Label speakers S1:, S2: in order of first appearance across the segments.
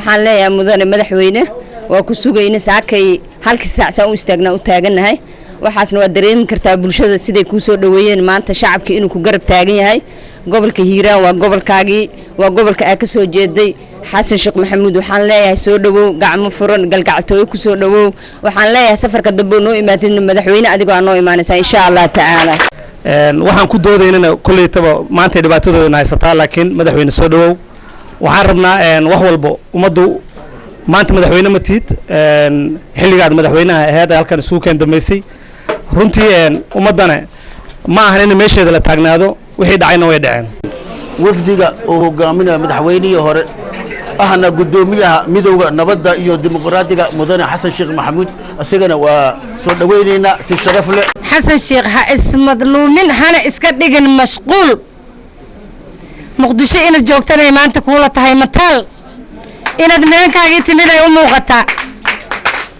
S1: waxaan leeyahay mudane madaxweyne waa ku sugayna saakay halkii saac saan u istaagnaa u taaganahay waxaasna waa dareemi kartaa bulshada siday ku soo dhaweeyeen maanta shacabka inuu ku garab taagan yahay gobolka Hiiraan waa gobolkaagii waa gobolka ay ka soo jeeday xasan sheekh maxamuud waxaan leeyahay soo dhawow gacmo furan galgactooy ku soo dhawow waxaan leeyahay safarka dambe noo imaatay madaxweyne adigoo aan noo imaanaysa insha Allah taala
S2: waxaan ku doodaynaa kulleeytaba maanta dhibaatadooda haysataa laakiin madaxweyne soo dhawow waxaan rabnaa wax walba umadu maanta madaxweyne ma tiid xilligaad madaxweynaha ahayd halkan isugu keen dambeysay runtii ummadana ma ahan in meesheeda la taagnaado wixii dhacayna way dhaceen
S3: wafdiga oo hogaaminaya madaxweynihii hore ahna gudoomiyaha midowga nabadda iyo dimuqraadiga mudane xasan sheekh maxamuud asagana waa soo dhaweynaynaa si sharaf leh
S4: xasan sheekh ha ismadluumin hana iska dhigin mashquul muqdisho inaad joogtanay maanta kuula tahay mataal inaad meenkaagii timid ay u muuqataa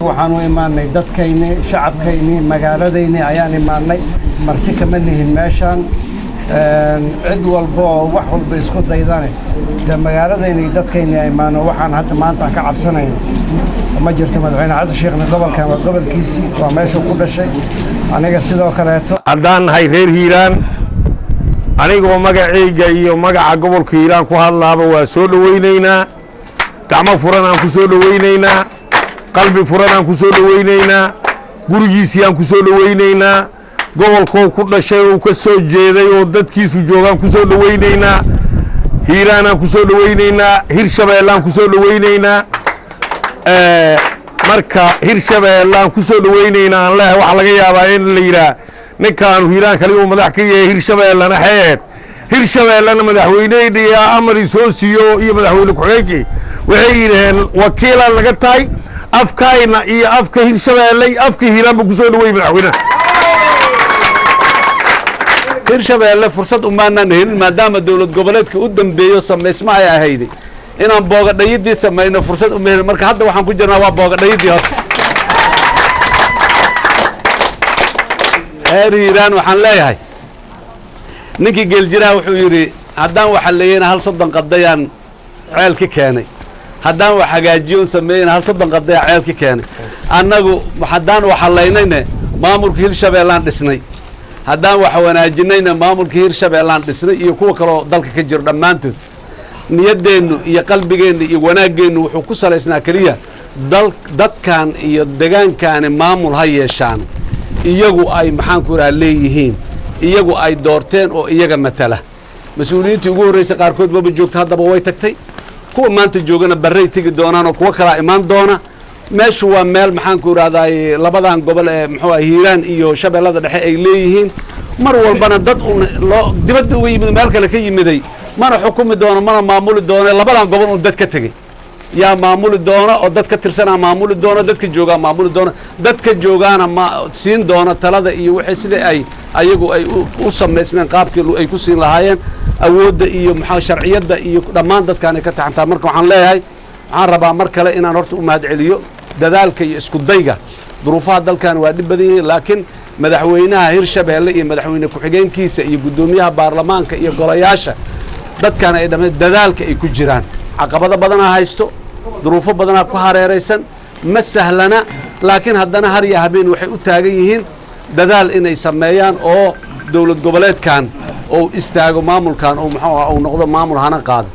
S5: waxaan u imaanay dadkayni shacabkayni magaaladayni ayaan imaanay marti kama nihin meeshaan cid walba oo wax walba isku daydane de magaaladayni dadkayni ay imaano waxaan hadda maanta ka cabsanayno ma jirto madaxweyne xasan sheekhna gobolkan waa gobolkiisii waa meeshuu ku dhashay aniga sidoo kaleeto
S6: haddaan nahay reer Hiiraan anigoo magacayga iyo magaca gobolka Hiiraan ku hadlaaba waa soo dhaweynaynaa gacmo furan aan ku soo dhaweynaynaa qalbi furan aan ku soo dhaweynaynaa gurigiisii aan ku soo dhaweynaynaa gobolkoo ku dhashay oo ka soo jeeday oo dadkiisu joogaan ku soo dhaweynaynaa Hiiraan aan ku soo dhaweynaynaa Hirshabeelle aan ku soo dhaweynaynaa marka Hirshabeelle aan ku soo dhaweynaynaa aan leeyahay waxa laga yaabaa in la yiraahdo ninkaan Hiiraan kaliya uu madax ka yahay Hirshabeellena xeed Hirshabeellena madaxweynaha amri soo siiyo iyo madaxweyne ku-xigeenkii waxay yiraahdeen wakiilan laga tahay afkayna iyo afka Hirshabeelle afka Hiiraan ku soo dhaweey madaxweynaha
S7: Hirshabeelle fursad u maanaan helin maadaama dawlad goboleedka u dambeeyo sameysma ay ahayd inaan boogadhayidii sameeyno fursad u meelin marka hadda waxaan ku jirnaa waa boogadhayidii hor Hiiraan waxaan leeyahay ninkii geeljiraha wuxuu yiri haddaan waxa leeyeen hal soddon qadayaan ceelki keenay haddaan wax hagaajiyo sameeyeen hal soddon qadaya ceelki keenay annagu haddaan waxa leeynayna maamulka Hirshabeellaan dhisnay haddaan wax wanaajinayna maamulka Hirshabeellaan dhisnay iyo kuwa kale oo dalka ka jiro dhamaantood niyadeenu iyo qalbigeenu iyo wanaageenu wuxuu ku saleysnaa kaliya dadkan iyo deegaankan maamul ha yeeshaan iyagu ay maxaan ku leeyihiin iyagu ay doorteen oo iyaga matala mas'uuliyiintii ugu horeysay qaarkood baba joogta haddaba way tagtay kuwa maanta joogana barray tigi doonaan oo kuwa kala imaan doona meeshu waa meel maxaan ku raadaay labadan gobol ee muxuu ah Hiiraan iyo Shabeellada dhexe ay leeyihiin mar walbana dad loo dibadda uga yimid meel kale ka yimiday mana xukumi doono mana maamuli doono labadan gobol oo dad ka tagay yaa maamuli doona oo dad ka tirsanaa maamuli doona dadka joogaa maamuli doona dadka joogaana ma siin doona talada iyo wixii sida ay ayagu ay u sameysmeen qaabkii ay ku siin lahaayeen awoodda iyo maxaa sharciyada iyo dhammaan dadkan ka taxantaa marka waxaan leeyahay waxaan rabaa mar kale inaan horta u mahad celiyo dadaalka iyo isku dayga duruufaha dalkan waa dhib badan yihiin laakiin madaxweynaha Hirshabeelle iyo madaxweyne ku-xigeenkiisa iyo gudoomiyaha baarlamaanka iyo golayaasha dadkan ay dhammaan dadaalka ay ku jiraan caqabado badan haysto duruufo badan ku hareeraysan ma sahlana laakiin haddana har iyo habeen waxay u taagan yihiin dadaal inay sameeyaan oo dawlad goboleedkan oo istaago maamulkan oo muxuu ah oo noqdo maamul hana qaado